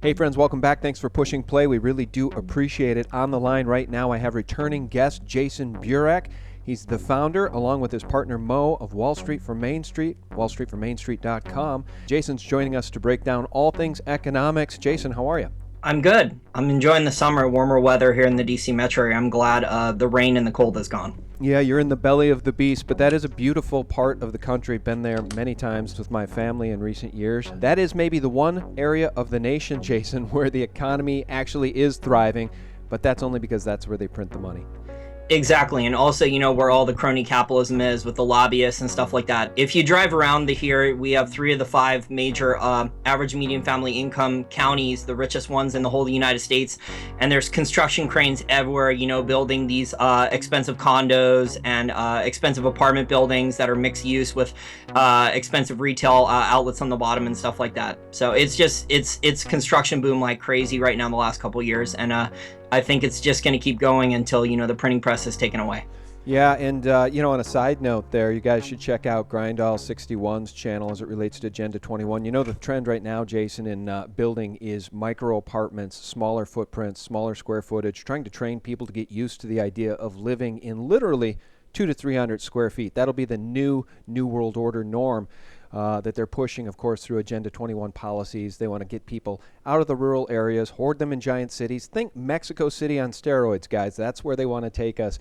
Hey friends, welcome back. Thanks for pushing play. We really do appreciate it. On the line right now, I have returning guest Jason Burack. He's the founder, along with his partner Mo, of Wall Street for Main Street, wallstreetformainstreet.com. Jason's joining us to break down all things economics. Jason, how are you? I'm good. I'm enjoying the summer, warmer weather here in the DC metro area. I'm glad the rain and the cold is gone. Yeah, you're in the belly of the beast, but that is a beautiful part of the country. Been there many times with my family in recent years. That is maybe the one area of the nation, Jason, where the economy actually is thriving, but that's only because that's where they print the money. Exactly. And also, where all the crony capitalism is with the lobbyists and stuff like that. If you drive around here, we have 3 of the 5 major average median family income counties, the richest ones in the whole United States. And there's construction cranes everywhere, building these expensive condos and expensive apartment buildings that are mixed use with expensive retail outlets on the bottom and stuff like that. So it's construction boom like crazy right now in the last couple of years. And I think it's just going to keep going until, the printing press is taken away. Yeah, and on a side note there, you guys should check out Grindall 61's channel as it relates to Agenda 21. The trend right now, Jason, in building is micro apartments, smaller footprints, smaller square footage, trying to train people to get used to the idea of living in literally 200 to 300 square feet. That'll be the new World Order norm. That they're pushing, of course, through Agenda 21 policies. They want to get people out of the rural areas, hoard them in giant cities. Think Mexico City on steroids, guys. That's where they want to take us.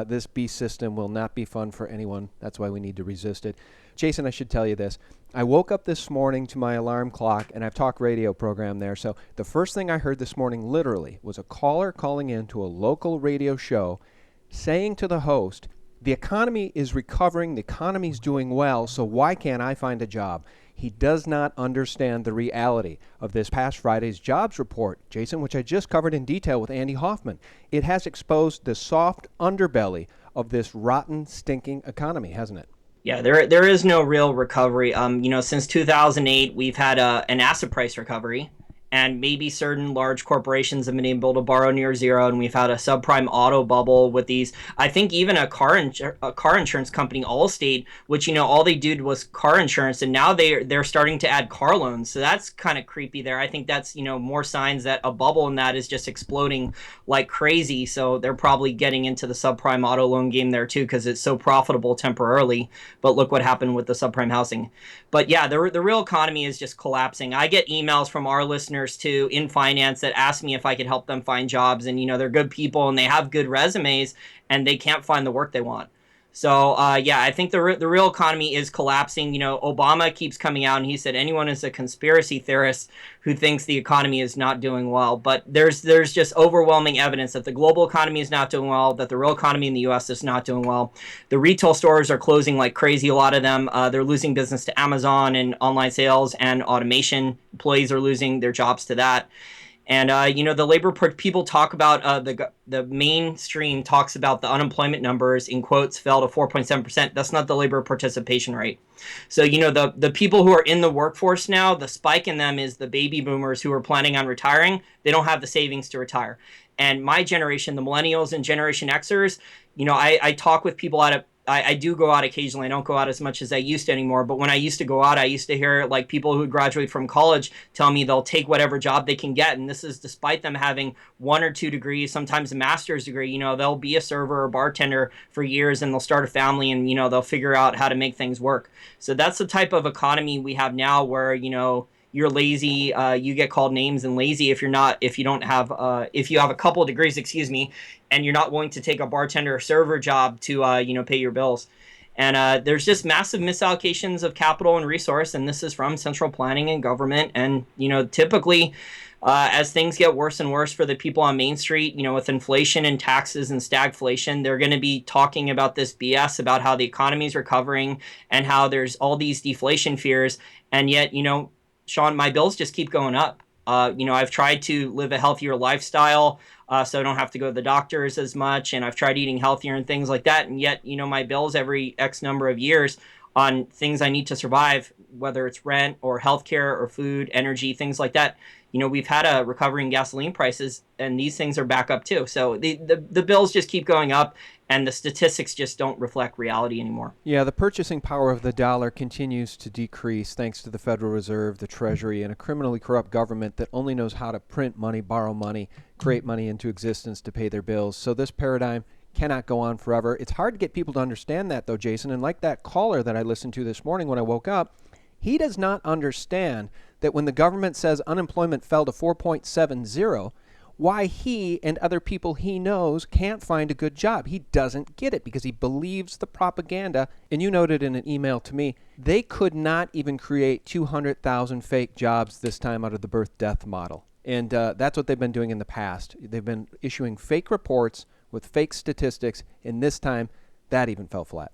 This beast system will not be fun for anyone. That's why we need to resist it. Jason, I should tell you this. I woke up this morning to my alarm clock, and I've talk radio program there. So the first thing I heard this morning, literally, was a caller calling in to a local radio show saying to the host, "The economy is recovering, the economy's doing well, so why can't I find a job?" He does not understand the reality of this past Friday's jobs report, Jason, which I just covered in detail with Andy Hoffman. It has exposed the soft underbelly of this rotten, stinking economy, hasn't it? Yeah, there is no real recovery. Since 2008, we've had an asset price recovery. And maybe certain large corporations have been able to borrow near zero, and we've had a subprime auto bubble with these. I think even a car insurance company, Allstate, which all they did was car insurance, and now they're starting to add car loans. So that's kind of creepy there. I think that's more signs that a bubble in that is just exploding like crazy. So they're probably getting into the subprime auto loan game there too, because it's so profitable temporarily. But look what happened with the subprime housing. But yeah, the real economy is just collapsing. I get emails from our listeners too in finance that ask me if I could help them find jobs, and they're good people and they have good resumes and they can't find the work they want. So yeah, I think the real economy is collapsing. Obama keeps coming out and he said anyone is a conspiracy theorist who thinks the economy is not doing well. But there's just overwhelming evidence that the global economy is not doing well, that the real economy in the U.S. is not doing well. The retail stores are closing like crazy. A lot of them, they're losing business to Amazon and online sales and automation. Employees are losing their jobs to that. And, the labor people talk about the mainstream talks about the unemployment numbers in quotes fell to 4.7%. That's not the labor participation rate. So, the people who are in the workforce now, the spike in them is the baby boomers who are planning on retiring. They don't have the savings to retire. And my generation, the millennials and Generation Xers, I talk with people I do go out occasionally. I don't go out as much as I used to anymore. But when I used to go out, I used to hear like people who graduate from college tell me they'll take whatever job they can get. And this is despite them having 1 or 2 degrees, sometimes a master's degree. They'll be a server or bartender for years and they'll start a family and, they'll figure out how to make things work. So that's the type of economy we have now where, you're lazy, you get called names and lazy if you have a couple of degrees, and you're not willing to take a bartender or server job to, pay your bills. And there's just massive misallocations of capital and resource, and this is from central planning and government. And, typically, as things get worse and worse for the people on Main Street, with inflation and taxes and stagflation, they're going to be talking about this BS about how the economy is recovering and how there's all these deflation fears. And yet, Sean, my bills just keep going up. I've tried to live a healthier lifestyle so I don't have to go to the doctors as much. And I've tried eating healthier and things like that. And yet, my bills every X number of years on things I need to survive whether it's rent or healthcare or food, energy, things like that. We've had a recovery in gasoline prices, and these things are back up too. So the bills just keep going up, and the statistics just don't reflect reality anymore. Yeah, the purchasing power of the dollar continues to decrease thanks to the Federal Reserve, the Treasury, and a criminally corrupt government that only knows how to print money, borrow money, create money into existence to pay their bills. So this paradigm cannot go on forever. It's hard to get people to understand that, though, Jason. And like that caller that I listened to this morning when I woke up, he does not understand that when the government says unemployment fell to 4.70, why he and other people he knows can't find a good job. He doesn't get it because he believes the propaganda. And you noted in an email to me, they could not even create 200,000 fake jobs this time out of the birth-death model. And that's what they've been doing in the past. They've been issuing fake reports with fake statistics, and this time that even fell flat.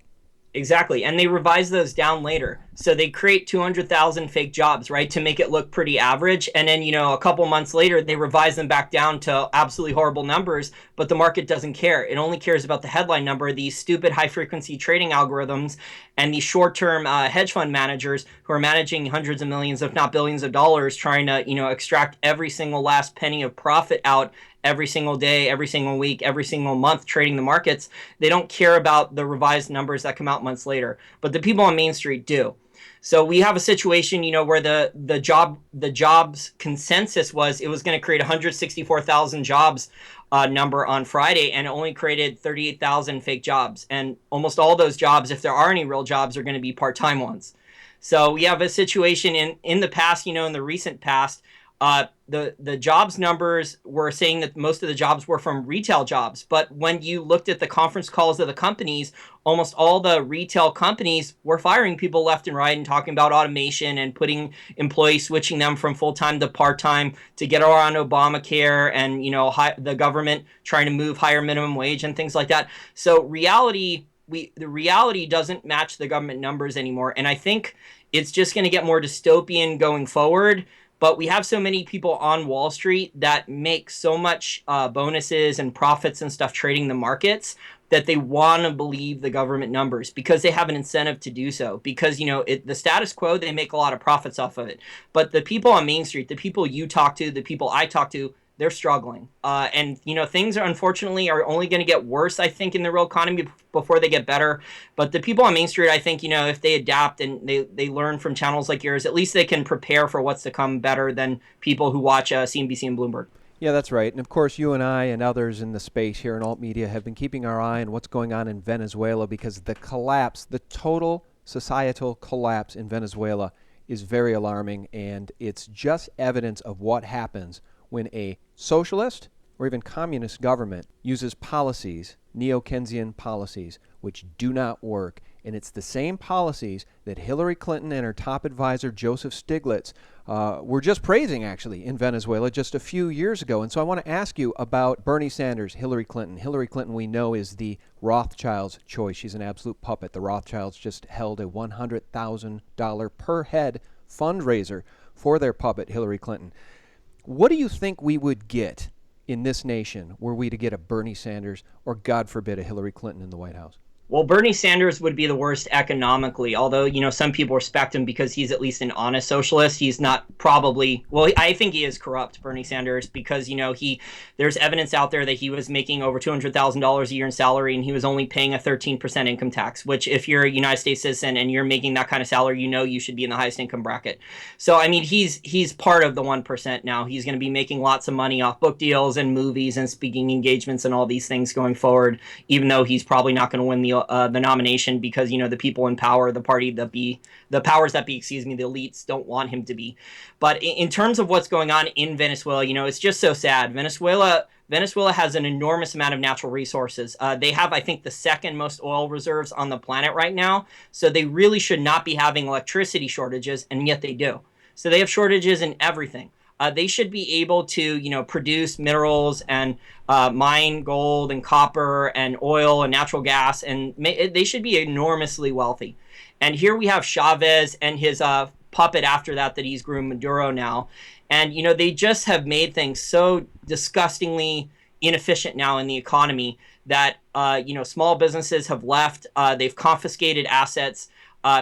Exactly. And they revise those down later. So they create 200,000 fake jobs, right, to make it look pretty average. And then, a couple months later, they revise them back down to absolutely horrible numbers. But the market doesn't care. It only cares about the headline number, these stupid high-frequency trading algorithms and these short-term hedge fund managers who are managing hundreds of millions, if not billions of dollars, trying to, extract every single last penny of profit out every single day, every single week, every single month trading the markets. They don't care about the revised numbers that come out months later, but the people on Main Street do. So we have a situation, where the jobs consensus was it was going to create 164,000 jobs number on Friday, and it only created 38,000 fake jobs. And almost all those jobs, if there are any real jobs, are going to be part-time ones. So we have a situation in the past, in the recent past, the jobs numbers were saying that most of the jobs were from retail jobs. But when you looked at the conference calls of the companies, almost all the retail companies were firing people left and right and talking about automation and putting employees, switching them from full-time to part-time to get around Obamacare and, the government trying to move higher minimum wage and things like that. So the reality doesn't match the government numbers anymore. And I think it's just going to get more dystopian going forward. But we have so many people on Wall Street that make so much bonuses and profits and stuff trading the markets that they want to believe the government numbers because they have an incentive to do so. Because, the status quo, they make a lot of profits off of it. But the people on Main Street, the people you talk to, the people I talk to, they're struggling. And things are unfortunately only going to get worse, I think, in the real economy before they get better. But the people on Main Street, I think, if they adapt and they learn from channels like yours, at least they can prepare for what's to come better than people who watch CNBC and Bloomberg. Yeah, that's right. And of course, you and I and others in the space here in alt media have been keeping our eye on what's going on in Venezuela because the collapse, the total societal collapse in Venezuela is very alarming. And it's just evidence of what happens when a socialist or even communist government uses policies, neo-Keynesian policies, which do not work. And it's the same policies that Hillary Clinton and her top advisor, Joseph Stiglitz, were just praising, actually, in Venezuela just a few years ago. And so I want to ask you about Bernie Sanders, Hillary Clinton. Hillary Clinton, we know, is the Rothschild's choice. She's an absolute puppet. The Rothschilds just held a $100,000 per head fundraiser for their puppet, Hillary Clinton. What do you think we would get in this nation were we to get a Bernie Sanders or, God forbid, a Hillary Clinton in the White House? Well, Bernie Sanders would be the worst economically, although, some people respect him because he's at least an honest socialist. He's not probably, well, I think he is corrupt, Bernie Sanders, because, there's evidence out there that he was making over $200,000 a year in salary and he was only paying a 13% income tax, which if you're a United States citizen and you're making that kind of salary, you should be in the highest income bracket. So, I mean, he's part of the 1% now. He's going to be making lots of money off book deals and movies and speaking engagements and all these things going forward, even though he's probably not going to win the nomination because the people in power, the powers that be, the elites don't want him to be. But in terms of what's going on in Venezuela, it's just so sad. Venezuela has an enormous amount of natural resources. They have, I think, the second most oil reserves on the planet right now. So they really should not be having electricity shortages, and yet they do. So they have shortages in everything. They should be able to, produce minerals and mine gold and copper and oil and natural gas, and they should be enormously wealthy. And here we have Chavez and his puppet after that he's groomed, Maduro now. And, they just have made things so disgustingly inefficient now in the economy that, small businesses have left. They've confiscated assets.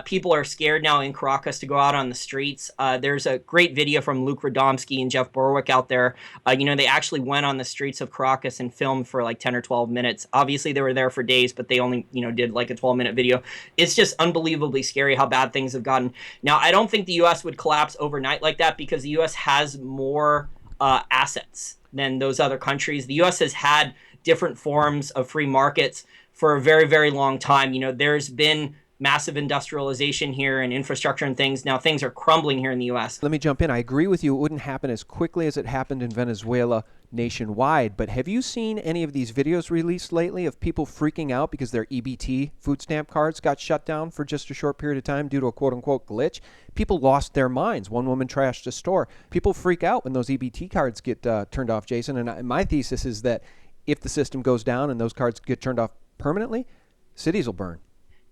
People are scared now in Caracas to go out on the streets. There's a great video from Luke Radomski and Jeff Burack out there. They actually went on the streets of Caracas and filmed for like 10 or 12 minutes. Obviously, they were there for days, but they only, did like a 12-minute video. It's just unbelievably scary how bad things have gotten. Now, I don't think the U.S. would collapse overnight like that because the U.S. has more assets than those other countries. The U.S. has had different forms of free markets for a very, very long time. There's been massive industrialization here and infrastructure and things. Now things are crumbling here in the U.S. Let me jump in. I agree with you. It wouldn't happen as quickly as it happened in Venezuela nationwide. But have you seen any of these videos released lately of people freaking out because their EBT food stamp cards got shut down for just a short period of time due to a quote-unquote glitch? People lost their minds. One woman trashed a store. People freak out when those EBT cards get turned off, Jason. And my thesis is that if the system goes down and those cards get turned off permanently, cities will burn.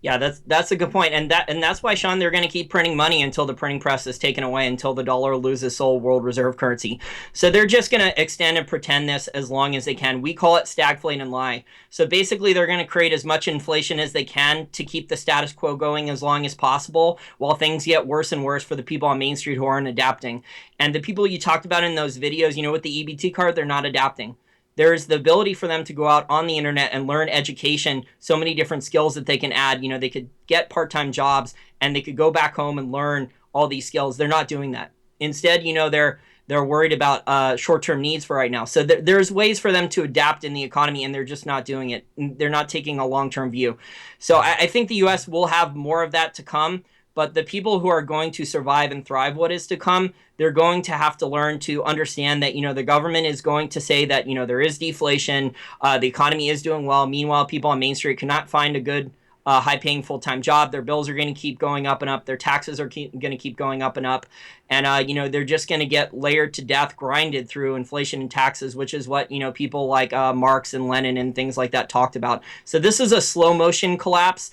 Yeah, that's a good point, and that's why, Sean, they're going to keep printing money until the printing press is taken away, until the dollar loses sole world reserve currency. So they're just going to extend and pretend this as long as they can. We call it stagflate and lie. So basically, they're going to create as much inflation as they can to keep the status quo going as long as possible, while things get worse and worse for the people on Main Street who aren't adapting. And the people you talked about in those videos, with the EBT card, they're not adapting. There's the ability for them to go out on the internet and learn education, so many different skills that they can add. They could get part-time jobs and they could go back home and learn all these skills. They're not doing that. Instead, they're worried about short-term needs for right now. So there's ways for them to adapt in the economy, and they're just not doing it. They're not taking a long-term view. So I think the U.S. will have more of that to come. But the people who are going to survive and thrive what is to come, they're going to have to learn to understand that, the government is going to say that, there is deflation, the economy is doing well. Meanwhile, people on Main Street cannot find a good, high-paying full-time job. Their bills are going to keep going up and up. Their taxes are going to keep going up and up. And, they're just going to get layered to death, grinded through inflation and taxes, which is what, people like Marx and Lenin and things like that talked about. So this is a slow motion collapse.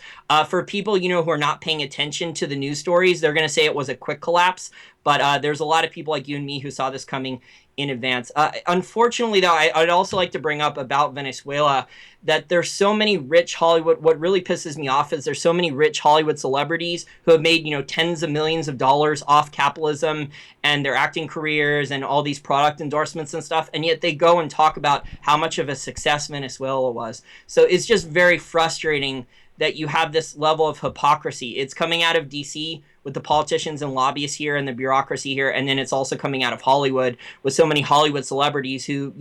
For people, who are not paying attention to the news stories, they're going to say it was a quick collapse. But there's a lot of people like you and me who saw this coming in advance. Unfortunately, though, I'd also like to bring up about Venezuela that there's so many rich Hollywood. What really pisses me off is there's so many rich Hollywood celebrities who have made, tens of millions of dollars off capitalism and their acting careers and all these product endorsements and stuff. And yet they go and talk about how much of a success Venezuela was. So it's just very frustrating that you have this level of hypocrisy. It's coming out of DC with the politicians and lobbyists here and the bureaucracy here, and then it's also coming out of Hollywood with so many Hollywood celebrities who,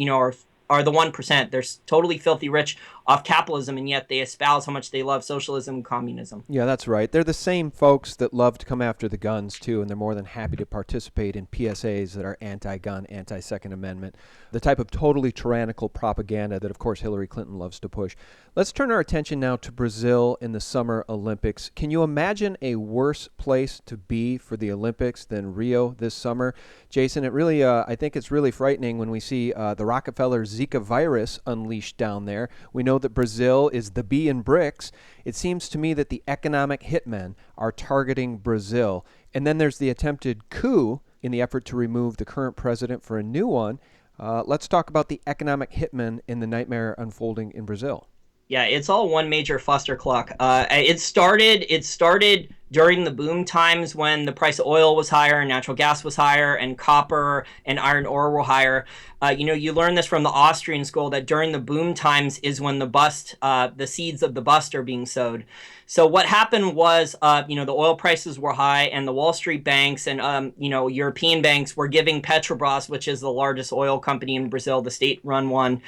are the 1%. They're totally filthy rich off capitalism, and yet they espouse how much they love socialism and communism. Yeah, that's right. They're the same folks that love to come after the guns, too, and they're more than happy to participate in PSAs that are anti-gun, anti-Second Amendment, the type of totally tyrannical propaganda that, of course, Hillary Clinton loves to push. Let's turn our attention now to Brazil in the Summer Olympics. Can you imagine a worse place to be for the Olympics than Rio this summer? Jason, it really, I think it's really frightening when we see the Rockefeller Zika virus unleashed down there. We know that Brazil is the B in BRICS. It seems to me that the economic hitmen are targeting Brazil. And then there's the attempted coup in the effort to remove the current president for a new one. Let's talk about the economic hitmen in the nightmare unfolding in Brazil. Yeah, it's all one major clustercluck. It started during the boom times when the price of oil was higher and natural gas was higher and copper and iron ore were higher. You learn this from the Austrian school that during the boom times is when the seeds of the bust are being sowed. So what happened was, the oil prices were high and the Wall Street banks and, European banks were giving Petrobras, which is the largest oil company in Brazil, the state-run one,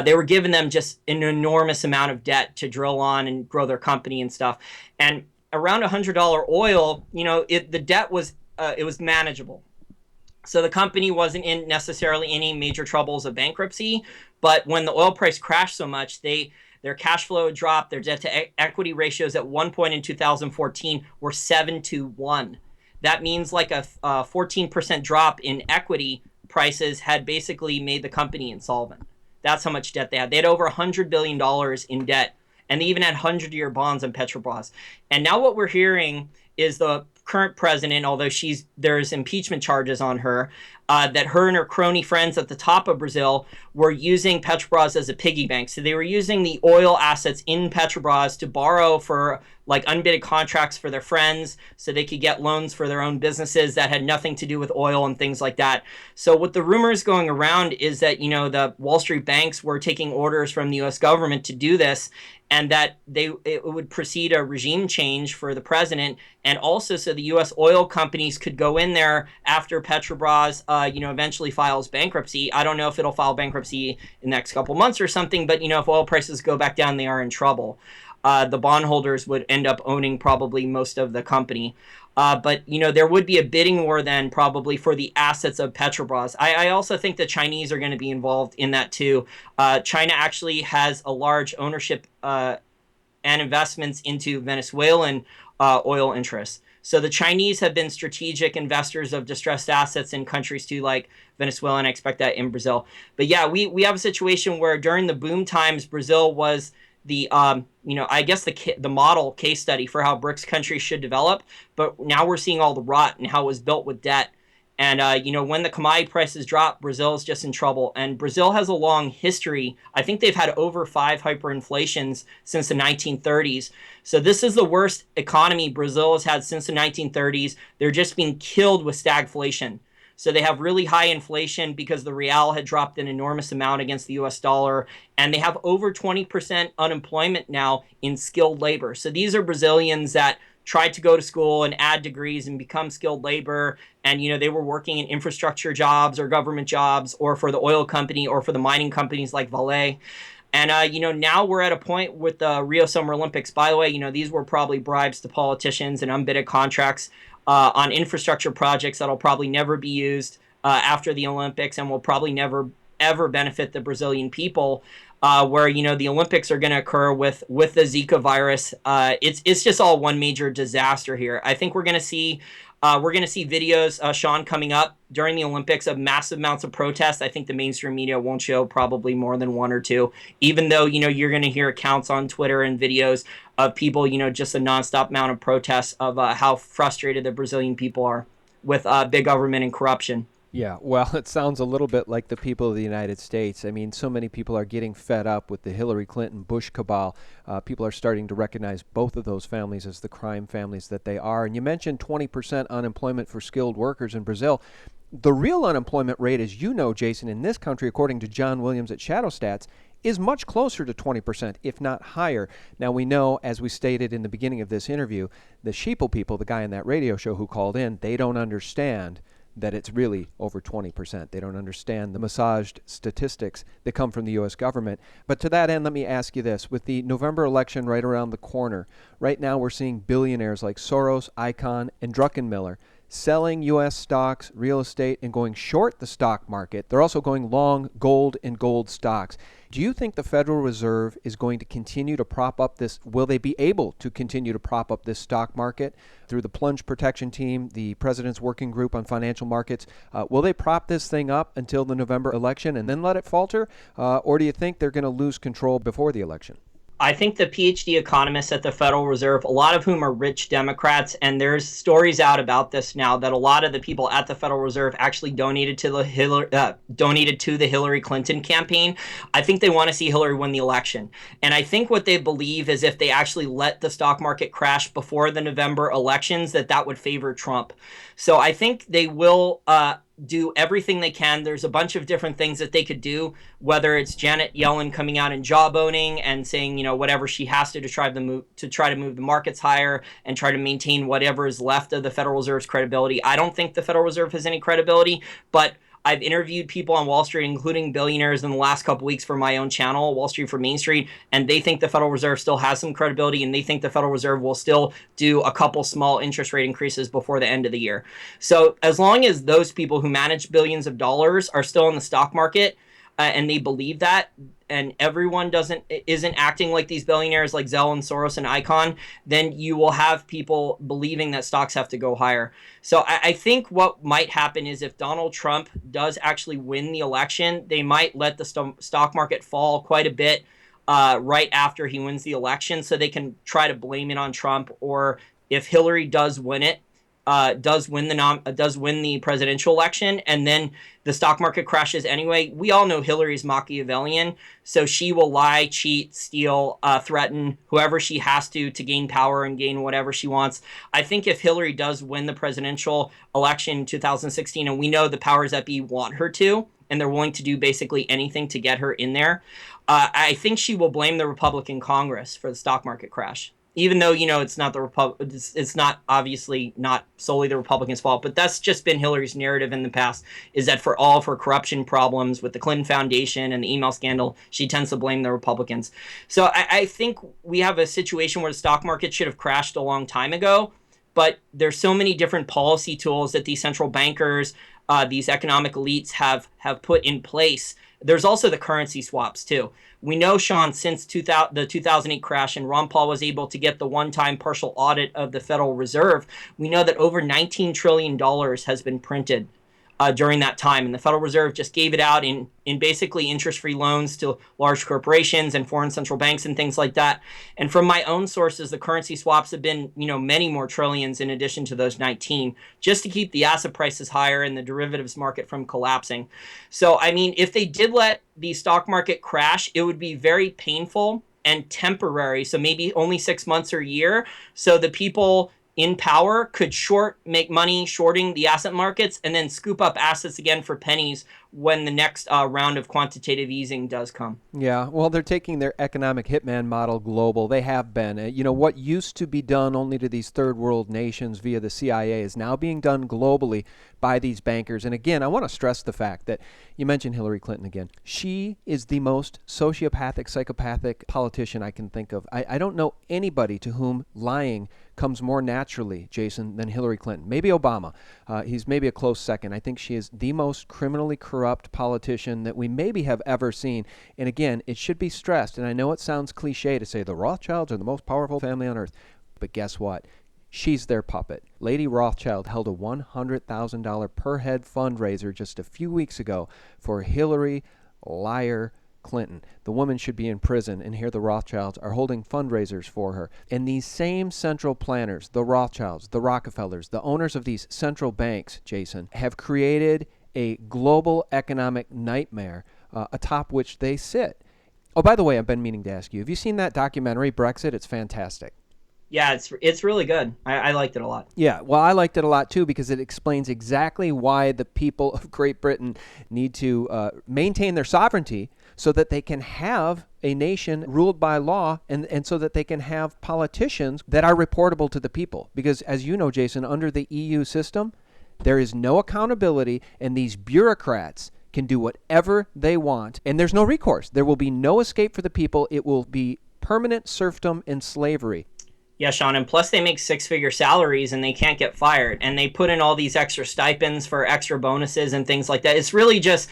they were giving them just an enormous amount of debt to drill on and grow their company and stuff. And around $100 oil, the debt was it was manageable. So the company wasn't in necessarily any major troubles of bankruptcy, but when the oil price crashed so much, their cash flow dropped. Their debt to equity ratios at one point in 2014 were 7-1. That means like a 14% drop in equity prices had basically made the company insolvent. That's how much debt they had. They had over $100 billion in debt. And they even had 100-year bonds on Petrobras. And now what we're hearing is the current president, although there's impeachment charges on her, that her and her crony friends at the top of Brazil were using Petrobras as a piggy bank. So they were using the oil assets in Petrobras to borrow for like unbid contracts for their friends so they could get loans for their own businesses that had nothing to do with oil and things like that. So what the rumors going around is that, the Wall Street banks were taking orders from the US government to do this, and that it would precede a regime change for the president, and also so the U.S. oil companies could go in there after Petrobras, eventually files bankruptcy. I don't know if it'll file bankruptcy in the next couple months or something, but if oil prices go back down, they are in trouble. The bondholders would end up owning probably most of the company. But there would be a bidding war then probably for the assets of Petrobras. I also think the Chinese are going to be involved in that too. China actually has a large ownership and investments into Venezuelan oil interests. So the Chinese have been strategic investors of distressed assets in countries too, like Venezuela, and I expect that in Brazil. But yeah, we have a situation where during the boom times, Brazil was the I guess the model case study for how BRICS countries should develop. But now we're seeing all the rot and how it was built with debt. And when the commodity prices drop, Brazil is just in trouble. And Brazil has a long history. I think they've had over 5 hyperinflations since the 1930s. So this is the worst economy Brazil has had since the 1930s. They're just being killed with stagflation. So they have really high inflation because the real had dropped an enormous amount against the US dollar. And they have over 20% unemployment now in skilled labor. So these are Brazilians that tried to go to school and add degrees and become skilled labor. And, they were working in infrastructure jobs or government jobs or for the oil company or for the mining companies like Vale. And, now we're at a point with the Rio Summer Olympics. By the way, these were probably bribes to politicians and unbidded contracts on infrastructure projects that'll probably never be used after the Olympics and will probably never, ever benefit the Brazilian people. Where the Olympics are going to occur with the Zika virus. It's just all one major disaster here. I think we're going to see videos, Sean, coming up during the Olympics of massive amounts of protests. I think the mainstream media won't show probably more than 1 or 2, even though you're going to hear accounts on Twitter and videos of people, just a nonstop amount of protests of how frustrated the Brazilian people are with big government and corruption. Yeah, well, it sounds a little bit like the people of the United States. I mean, so many people are getting fed up with the Hillary Clinton-Bush cabal. People are starting to recognize both of those families as the crime families that they are. And you mentioned 20% unemployment for skilled workers in Brazil. The real unemployment rate, as you know, Jason, in this country, according to John Williams at Shadow Stats, is much closer to 20%, if not higher. Now, we know, as we stated in the beginning of this interview, the sheeple people, the guy in that radio show who called in, they don't understand that it's really over 20%. They don't understand the massaged statistics that come from the U.S. government. But to that end, let me ask you this. With the November election right around the corner, right now we're seeing billionaires like Soros, Icahn, and Druckenmiller selling U.S. stocks, real estate, and going short the stock market. They're also going long gold and gold stocks. Do you think the Federal Reserve is going to continue to prop up this? Will they be able to continue to prop up this stock market through the plunge protection team, the President's Working Group on Financial Markets? Will they prop this thing up until the November election and then let it falter? Or do you think they're going to lose control before the election? I think the PhD economists at the Federal Reserve, a lot of whom are rich Democrats, and there's stories out about this now that a lot of the people at the Federal Reserve actually donated to the Hillary Clinton campaign. I think they want to see Hillary win the election. And I think what they believe is if they actually let the stock market crash before the November elections, that would favor Trump. So I think they will do everything they can. There's a bunch of different things that they could do, whether it's Janet Yellen coming out and jawboning and saying, whatever she has to try to move the markets higher and try to maintain whatever is left of the Federal Reserve's credibility. I don't think the Federal Reserve has any credibility, but I've interviewed people on Wall Street, including billionaires, in the last couple weeks for my own channel, Wall Street for Main Street, and they think the Federal Reserve still has some credibility, and they think the Federal Reserve will still do a couple small interest rate increases before the end of the year. So as long as those people who manage billions of dollars are still in the stock market, and they believe that, and everyone isn't acting like these billionaires like Zell and Soros and Icahn, then you will have people believing that stocks have to go higher. So I think what might happen is if Donald Trump does actually win the election, they might let the stock market fall quite a bit right after he wins the election, so they can try to blame it on Trump. Or if Hillary does win it, does win the presidential election, and then the stock market crashes anyway, we all know Hillary's Machiavellian, so she will lie, cheat, steal, threaten whoever she has to gain power and gain whatever she wants. I think if Hillary does win the presidential election in 2016, and we know the powers that be want her to, and they're willing to do basically anything to get her in there, I think she will blame the Republican Congress for the stock market crash. Even though, it's not it's not obviously not solely the Republicans' fault, but that's just been Hillary's narrative in the past, is that for all of her corruption problems with the Clinton Foundation and the email scandal, she tends to blame the Republicans. So I think we have a situation where the stock market should have crashed a long time ago, but there's so many different policy tools that these central bankers, these economic elites have put in place. There's also the currency swaps too. We know, Sean, since the 2008 crash and Ron Paul was able to get the one-time partial audit of the Federal Reserve, we know that over $19 trillion has been printed during that time. And the Federal Reserve just gave it out in basically interest-free loans to large corporations and foreign central banks and things like that. And from my own sources, the currency swaps have been, many more trillions in addition to those 19, just to keep the asset prices higher and the derivatives market from collapsing. So, if they did let the stock market crash, it would be very painful and temporary. So maybe only 6 months or a year. So the people in power could make money shorting the asset markets and then scoop up assets again for pennies when the next round of quantitative easing does come. Yeah, well, they're taking their economic hitman model global. They have been. What used to be done only to these third world nations via the CIA is now being done globally by these bankers. And again, I want to stress the fact that you mentioned Hillary Clinton again. She is the most sociopathic, psychopathic politician I can think of. I don't know anybody to whom lying comes more naturally, Jason, than Hillary Clinton. Maybe Obama. He's maybe a close second. I think she is the most criminally corrupt politician that we maybe have ever seen. And again, it should be stressed, and I know it sounds cliche to say the Rothschilds are the most powerful family on earth, but guess what? She's their puppet. Lady Rothschild held a $100,000 per head fundraiser just a few weeks ago for Hillary Liar Clinton. The woman should be in prison, and here the Rothschilds are holding fundraisers for her. And these same central planners, the Rothschilds, the Rockefellers, the owners of these central banks, Jason, have created a global economic nightmare atop which they sit. Oh, by the way, I've been meaning to ask you, have you seen that documentary, Brexit? It's fantastic. Yeah, it's really good. I liked it a lot. Yeah, well, I liked it a lot too because it explains exactly why the people of Great Britain need to maintain their sovereignty so that they can have a nation ruled by law and so that they can have politicians that are reportable to the people. Because as you know, Jason, under the EU system, there is no accountability, and these bureaucrats can do whatever they want, and there's no recourse. There will be no escape for the people. It will be permanent serfdom and slavery. Yeah, Sean, and plus they make six-figure salaries and they can't get fired. And they put in all these extra stipends for extra bonuses and things like that. It's really just,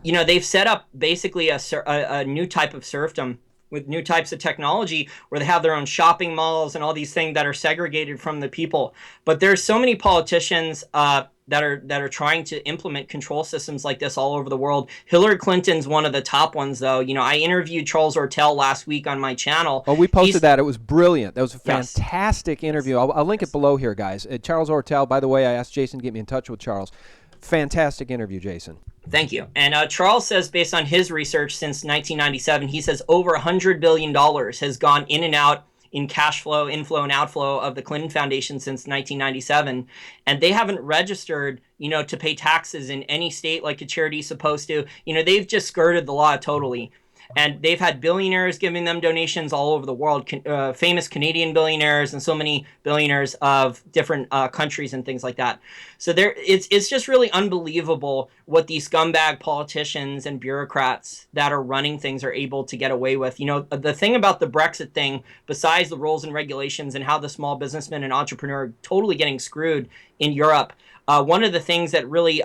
they've set up basically a new type of serfdom with new types of technology where they have their own shopping malls and all these things that are segregated from the people. But there's so many politicians that are trying to implement control systems like this all over the world. Hillary Clinton's one of the top ones, though. I interviewed Charles Ortel last week on my channel. Oh, we posted that. It was brilliant. That was a fantastic interview. I'll link it below here, guys. Charles Ortel, by the way, I asked Jason to get me in touch with Charles. Fantastic interview, Jason. Thank you. And Charles says, based on his research since 1997, he says over $100 billion has gone in and out in cash flow, inflow and outflow of the Clinton Foundation since 1997. And they haven't registered, to pay taxes in any state like a charity's supposed to. They've just skirted the law totally. And they've had billionaires giving them donations all over the world, famous Canadian billionaires and so many billionaires of different countries and things like that. So it's just really unbelievable what these scumbag politicians and bureaucrats that are running things are able to get away with. The thing about the Brexit thing, besides the rules and regulations and how the small businessman and entrepreneur are totally getting screwed in Europe, one of the things that really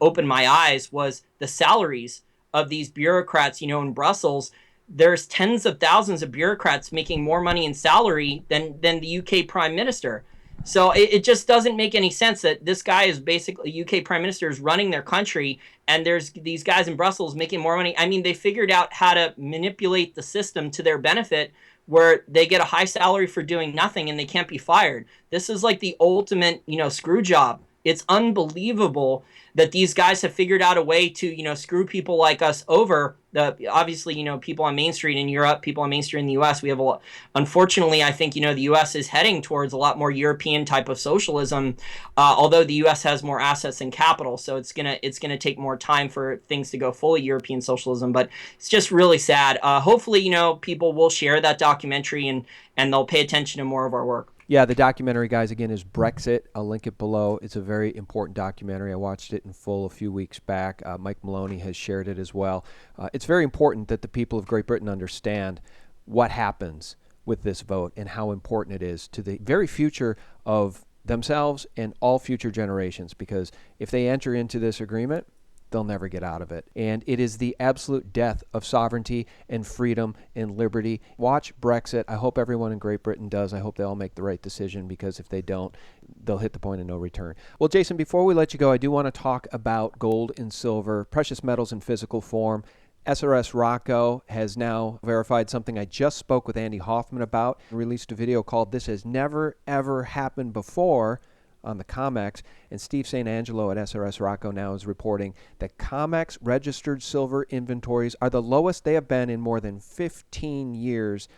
opened my eyes was the salaries of these bureaucrats, in Brussels. There's tens of thousands of bureaucrats making more money in salary than the UK Prime Minister. So it just doesn't make any sense that this guy is basically, UK Prime Minister is running their country, and there's these guys in Brussels making more money. They figured out how to manipulate the system to their benefit where they get a high salary for doing nothing and they can't be fired. This is like the ultimate, screw job. It's unbelievable that these guys have figured out a way to, screw people like us over. Obviously, people on Main Street in Europe, people on Main Street in the U.S. We have a lot. Unfortunately, I think, the U.S. is heading towards a lot more European type of socialism, although the U.S. has more assets and capital. So it's gonna take more time for things to go fully European socialism. But it's just really sad. Hopefully, people will share that documentary and they'll pay attention to more of our work. Yeah, the documentary, guys, again, is Brexit. I'll link it below. It's a very important documentary. I watched it in full a few weeks back. Mike Maloney has shared it as well. It's very important that the people of Great Britain understand what happens with this vote and how important it is to the very future of themselves and all future generations, because if they enter into this agreement, they'll never get out of it. And it is the absolute death of sovereignty and freedom and liberty. Watch Brexit. I hope everyone in Great Britain does. I hope they all make the right decision, because if they don't, they'll hit the point of no return. Well, Jason, before we let you go, I do want to talk about gold and silver, precious metals in physical form. SRS Rocco has now verified something I just spoke with Andy Hoffman about, released a video called "This Has Never, Ever Happened Before" on the COMEX, and Steve St. Angelo at SRS Rocco now is reporting that COMEX registered silver inventories are the lowest they have been in more than 15 years.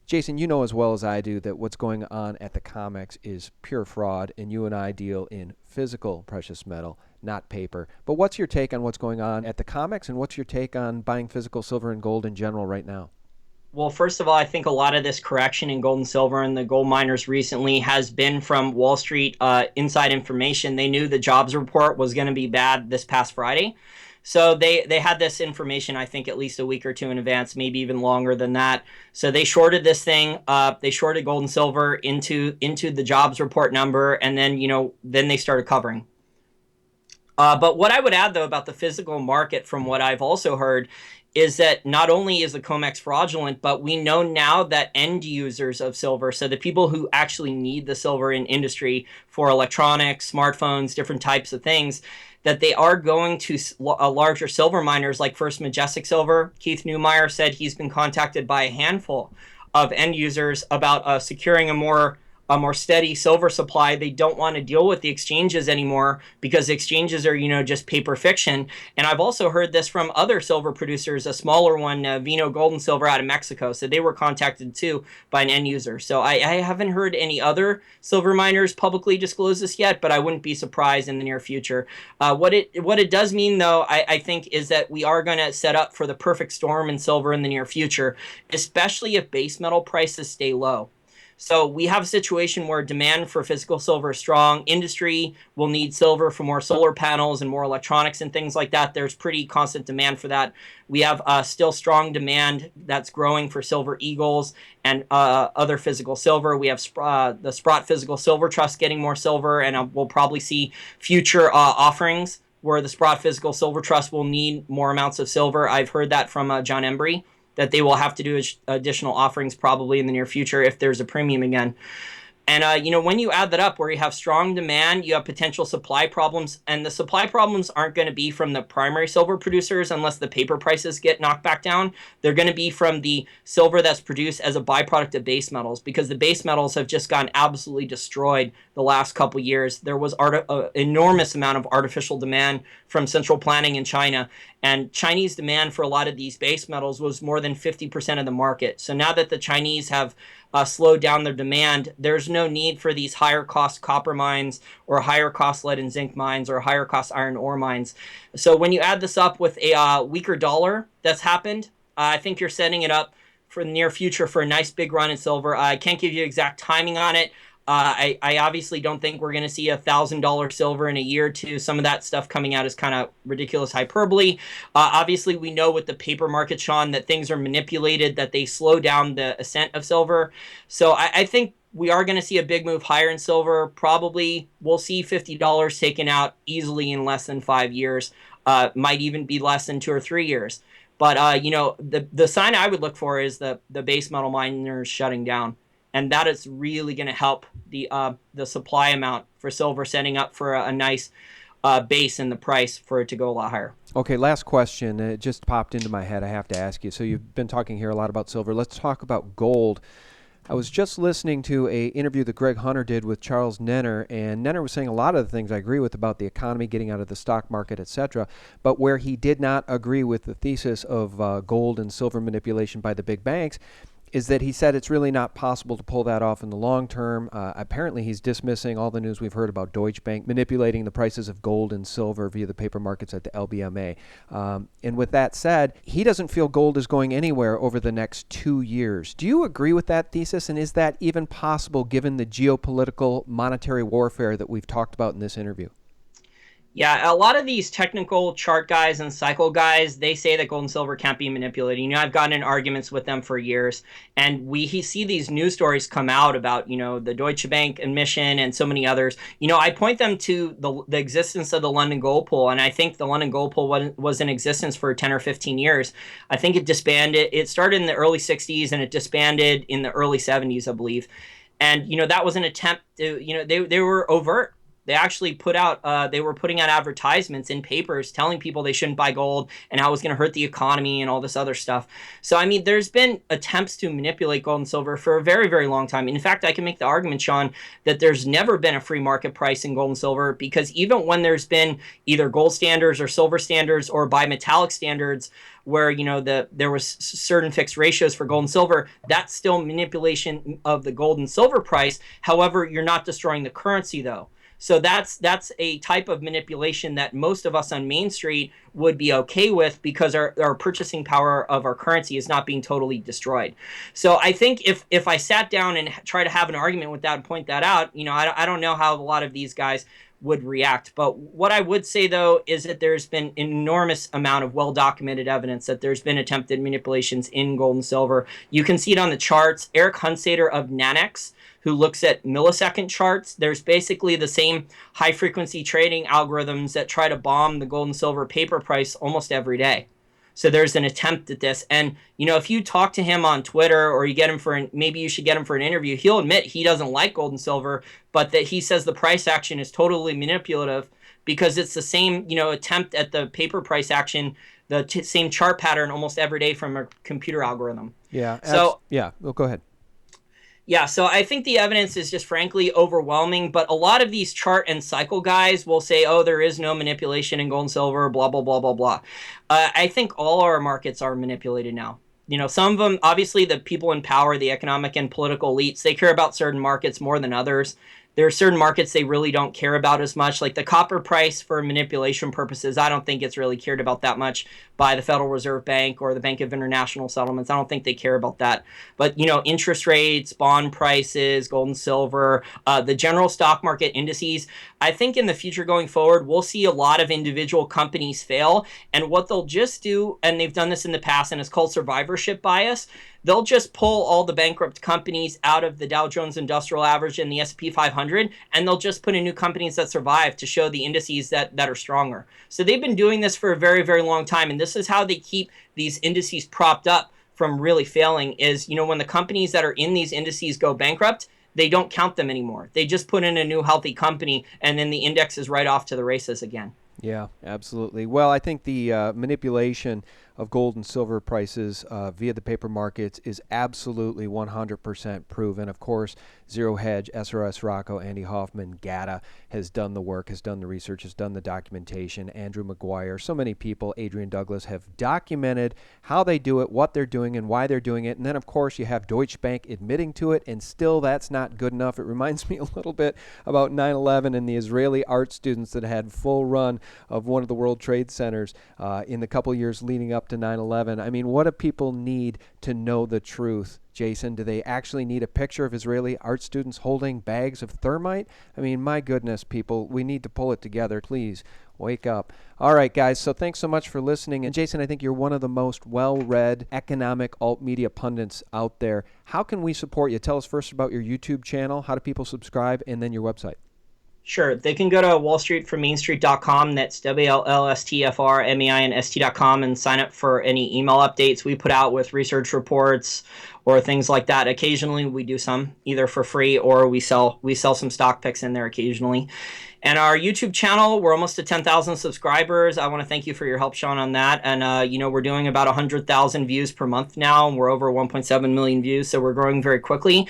Jason, you know as well as I do that what's going on at the COMEX is pure fraud, and you and I deal in physical precious metal, not paper. But what's your take on what's going on at the COMEX, and what's your take on buying physical silver and gold in general right now? Well, first of all, I think a lot of this correction in gold and silver and the gold miners recently has been from Wall Street inside information. They knew the jobs report was going to be bad this past Friday. So they had this information, I think, at least a week or two in advance, maybe even longer than that. So they shorted this thing. They shorted gold and silver into the jobs report number, and then they started covering. But what I would add, though, about the physical market, from what I've also heard, is that not only is the COMEX fraudulent, but we know now that end users of silver, so the people who actually need the silver in industry for electronics, smartphones, different types of things, that they are going to larger silver miners like First Majestic Silver. Keith Neumeyer said he's been contacted by a handful of end users about securing a more steady silver supply. They don't want to deal with the exchanges anymore, because the exchanges are, just paper fiction. And I've also heard this from other silver producers, a smaller one, Vino Gold and Silver out of Mexico. So they were contacted too by an end user. So I haven't heard any other silver miners publicly disclose this yet, but I wouldn't be surprised in the near future. What it does mean, though, I think, is that we are going to set up for the perfect storm in silver in the near future, especially if base metal prices stay low. So we have a situation where demand for physical silver is strong. Industry will need silver for more solar panels and more electronics and things like that. There's pretty constant demand for that. We have still strong demand that's growing for silver eagles and other physical silver. We have the Sprott Physical Silver Trust getting more silver, and we'll probably see future offerings where the Sprott Physical Silver Trust will need more amounts of silver. I've heard that from John Embry, that they will have to do additional offerings probably in the near future if there's a premium again. And, when you add that up, where you have strong demand, you have potential supply problems, and the supply problems aren't going to be from the primary silver producers unless the paper prices get knocked back down. They're going to be from the silver that's produced as a byproduct of base metals, because the base metals have just gotten absolutely destroyed the last couple years. There was enormous amount of artificial demand from central planning in China, and Chinese demand for a lot of these base metals was more than 50% of the market. So now that the Chinese have slowed down their demand, there's no need for these higher cost copper mines or higher cost lead and zinc mines or higher cost iron ore mines. So when you add this up with a weaker dollar that's happened, I think you're setting it up for the near future for a nice big run in silver. I can't give you exact timing on it. I obviously don't think we're going to see $1,000 silver in a year or two. Some of that stuff coming out is kind of ridiculous hyperbole. Obviously, we know with the paper market, Sean, that things are manipulated, that they slow down the ascent of silver. So I think we are going to see a big move higher in silver. Probably we'll see $50 taken out easily in less than 5 years. Might even be less than 2 or 3 years. But, the sign I would look for is the base metal miners shutting down. And that is really going to help the supply amount for silver, setting up for a nice base in the price for it to go a lot higher. Okay, last question. It just popped into my head. I have to ask you. So you've been talking here a lot about silver. Let's talk about gold. I was just listening to a interview that Greg Hunter did with Charles Nenner, and Nenner was saying a lot of the things I agree with about the economy, getting out of the stock market, etc. But where he did not agree with the thesis of gold and silver manipulation by the big banks is that he said it's really not possible to pull that off in the long term. Apparently, he's dismissing all the news we've heard about Deutsche Bank manipulating the prices of gold and silver via the paper markets at the LBMA. And with that said, he doesn't feel gold is going anywhere over the next 2 years. Do you agree with that thesis? And is that even possible given the geopolitical monetary warfare that we've talked about in this interview? Yeah, a lot of these technical chart guys and cycle guys, they say that gold and silver can't be manipulated. I've gotten in arguments with them for years, and we see these news stories come out about, the Deutsche Bank admission and so many others. I point them to the existence of the London Gold Pool, and I think the London Gold Pool was in existence for 10 or 15 years. I think it disbanded. It started in the early 60s, and it disbanded in the early 70s, I believe. And, that was an attempt to, they were overt. They actually they were putting out advertisements in papers telling people they shouldn't buy gold and how it was going to hurt the economy and all this other stuff. So, there's been attempts to manipulate gold and silver for a very, very long time. In fact, I can make the argument, Sean, that there's never been a free market price in gold and silver, because even when there's been either gold standards or silver standards or bimetallic standards where, there was certain fixed ratios for gold and silver, that's still manipulation of the gold and silver price. However, you're not destroying the currency, though. So that's a type of manipulation that most of us on Main Street would be okay with, because our purchasing power of our currency is not being totally destroyed. So I think if I sat down and try to have an argument with that and point that out, I don't know how a lot of these guys would react. But what I would say, though, is that there's been an enormous amount of well-documented evidence that there's been attempted manipulations in gold and silver. You can see it on the charts. Eric Hunsader of Nanex, who looks at millisecond charts, there's basically the same high-frequency trading algorithms that try to bomb the gold and silver paper price almost every day. So there's an attempt at this. And, if you talk to him on Twitter, or you get him maybe you should get him for an interview, he'll admit he doesn't like gold and silver, but that he says the price action is totally manipulative, because it's the same, attempt at the paper price action, the same chart pattern almost every day from a computer algorithm. Yeah. Well, go ahead. Yeah, so I think the evidence is just frankly overwhelming, but a lot of these chart and cycle guys will say, oh, there is no manipulation in gold and silver, blah, blah, blah, blah, blah. I think all our markets are manipulated now. Some of them, obviously the people in power, the economic and political elites, they care about certain markets more than others. There are certain markets they really don't care about as much, like the copper price for manipulation purposes. I don't think it's really cared about that much by the Federal Reserve Bank or the Bank of International Settlements. I don't think they care about that. But, interest rates, bond prices, gold and silver, the general stock market indices, I think in the future going forward, we'll see a lot of individual companies fail. And what they'll just do, and they've done this in the past, and it's called survivorship bias, they'll just pull all the bankrupt companies out of the Dow Jones Industrial Average and the S&P 500, and they'll just put in new companies that survive to show the indices that are stronger. So they've been doing this for a very, very long time, and this is how they keep these indices propped up from really failing is, when the companies that are in these indices go bankrupt, they don't count them anymore. They just put in a new healthy company, and then the index is right off to the races again. Yeah, absolutely. Well, I think the manipulation of gold and silver prices via the paper markets is absolutely 100% proven. Of course, Zero Hedge, SRS Rocco, Andy Hoffman, GATA has done the work, has done the research, has done the documentation. Andrew McGuire, so many people, Adrian Douglas, have documented how they do it, what they're doing, and why they're doing it. And then, of course, you have Deutsche Bank admitting to it, and still that's not good enough. It reminds me a little bit about 9/11 and the Israeli art students that had full run of one of the World Trade Centers in the couple years leading up to 9/11. I mean, what do people need to know the truth? Jason, do they actually need a picture of Israeli art students holding bags of thermite? I mean, my goodness, people, we need to pull it together. Please wake up. All right, guys, so thanks so much for listening. And Jason, I think you're one of the most well-read economic alt media pundits out there. How can we support you? Tell us first about your YouTube channel. How do people subscribe? And then your website. Sure. They can go to wallstreetformainstreet.com. That's WLSTFRMAINST.com and sign up for any email updates we put out with research reports or things like that. Occasionally we do some either for free, or we sell some stock picks in there occasionally. And our YouTube channel, we're almost to 10,000 subscribers. I want to thank you for your help, Sean, on that. And, we're doing about 100,000 views per month now, and we're over 1.7 million views, so we're growing very quickly.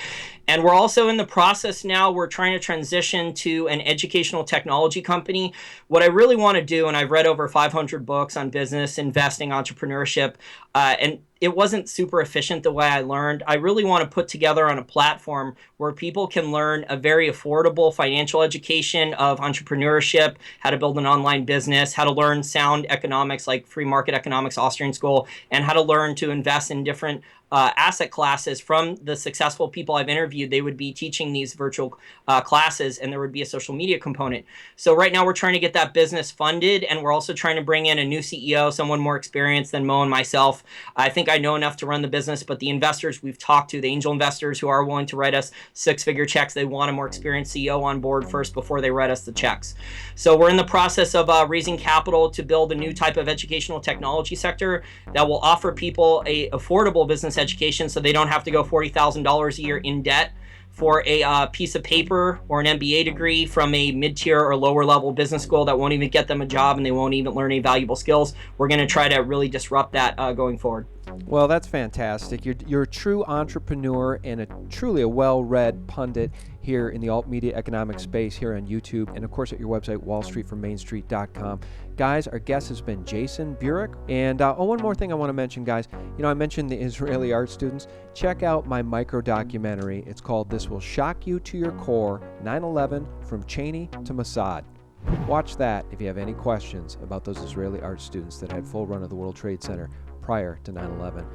And we're also in the process now, we're trying to transition to an educational technology company. What I really want to do, and I've read over 500 books on business, investing, entrepreneurship, and it wasn't super efficient the way I learned. I really want to put together on a platform where people can learn a very affordable financial education of entrepreneurship, how to build an online business, how to learn sound economics like free market economics, Austrian school, and how to learn to invest in different asset classes from the successful people I've interviewed. They would be teaching these virtual classes, and there would be a social media component. So right now we're trying to get that business funded, and we're also trying to bring in a new CEO, someone more experienced than Mo and myself. I think I know enough to run the business, but the investors we've talked to, the angel investors who are willing to write us six-figure checks, they want a more experienced CEO on board first before they write us the checks. So we're in the process of raising capital to build a new type of educational technology sector that will offer people a affordable business education, so they don't have to go $40,000 a year in debt for a piece of paper or an MBA degree from a mid-tier or lower level business school that won't even get them a job, and they won't even learn any valuable skills. We're going to try to really disrupt that going forward. Well, that's fantastic. You're a true entrepreneur and truly a well-read pundit here in the alt media economic space here on YouTube, and of course at your website, wallstreetfrommainstreet.com. Guys, our guest has been Jason Burack. And one more thing I want to mention, guys. I mentioned the Israeli art students. Check out my micro documentary. It's called This Will Shock You to Your Core, 9/11 from Cheney to Mossad. Watch that if you have any questions about those Israeli art students that had full run of the World Trade Center prior to 9/11.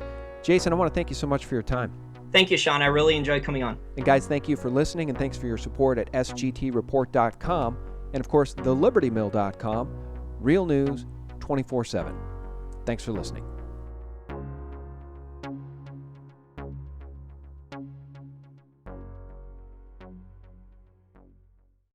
Jason, I want to thank you so much for your time. Thank you, Sean. I really enjoyed coming on. And guys, thank you for listening, and thanks for your support at sgtreport.com and, of course, thelibertymill.com. Real news 24/7. Thanks for listening.